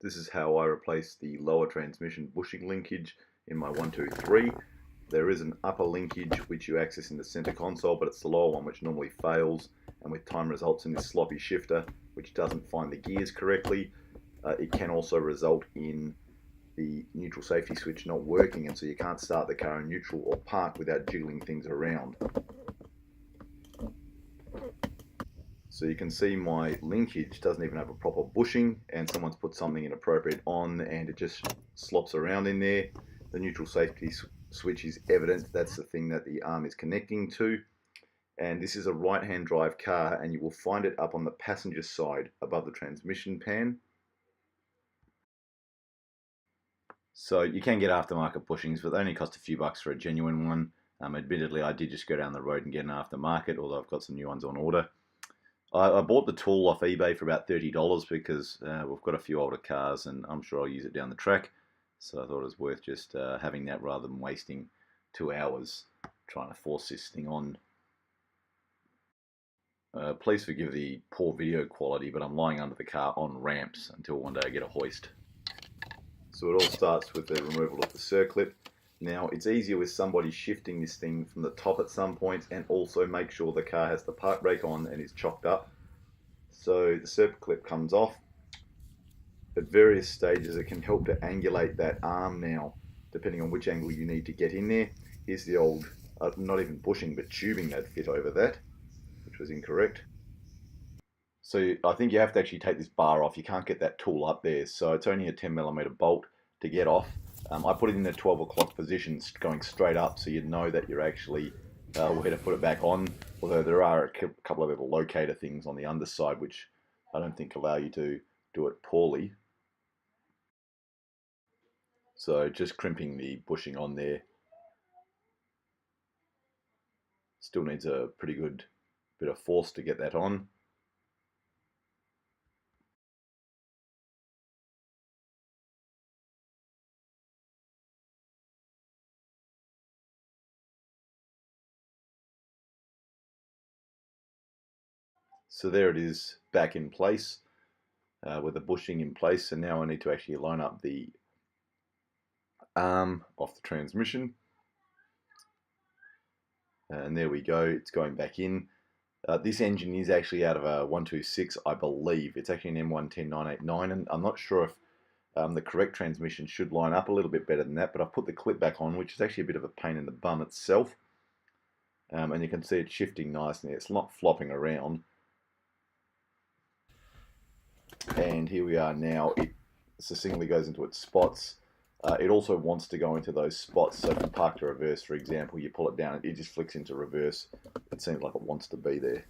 This is how I replace the lower transmission bushing linkage in my 123. There is an upper linkage which you access in the center console, but it's the lower one which normally fails, and with time results in this sloppy shifter which doesn't find the gears correctly. It can also result in the neutral safety switch not working, and so you can't start the car in neutral or park without jiggling things around. So you can see my linkage doesn't even have a proper bushing, and someone's put something inappropriate on and it just slops around in there. The neutral safety switch is evident. That's the thing that the arm is connecting to. And this is a right-hand drive car, and you will find it up on the passenger side above the transmission pan. So you can get aftermarket bushings, but they only cost a few bucks for a genuine one. Admittedly, I did just go down the road and get an aftermarket, although I've got some new ones on order. I bought the tool off eBay for about $30 because we've got a few older cars and I'm sure I'll use it down the track. So I thought it was worth just having that rather than wasting 2 hours trying to force this thing on. Please forgive the poor video quality, but I'm lying under the car on ramps until one day I get a hoist. So it all starts with the removal of the circlip. Now it's easier with somebody shifting this thing from the top at some point, and also make sure the car has the park brake on and is chocked up. So the circlip comes off. At various stages it can help to angulate that arm now, depending on which angle you need to get in there. Here's the old, not even bushing but tubing that fit over that, which was incorrect. So I think you have to actually take this bar off. You can't get that tool up there, so it's only a 10mm bolt to get off. I put it in the 12 o'clock position going straight up, so you know that you're actually where to put it back on, although there are a couple of little locator things on the underside which I don't think allow you to do it poorly. So just crimping the bushing on there. Still needs a pretty good bit of force to get that on. So there it is, back in place with the bushing in place. And now I need to actually line up the arm off the transmission. And there we go, it's going back in. This engine is actually out of a 126, I believe. It's actually an M110989, and I'm not sure if the correct transmission should line up a little bit better than that, but I've put the clip back on, which is actually a bit of a pain in the bum itself. And you can see it shifting nicely. It's not flopping around. And here we are now. It succinctly goes into its spots. It also wants to go into those spots. So if you park to reverse, for example, you pull it down, it just flicks into reverse. It seems like it wants to be there.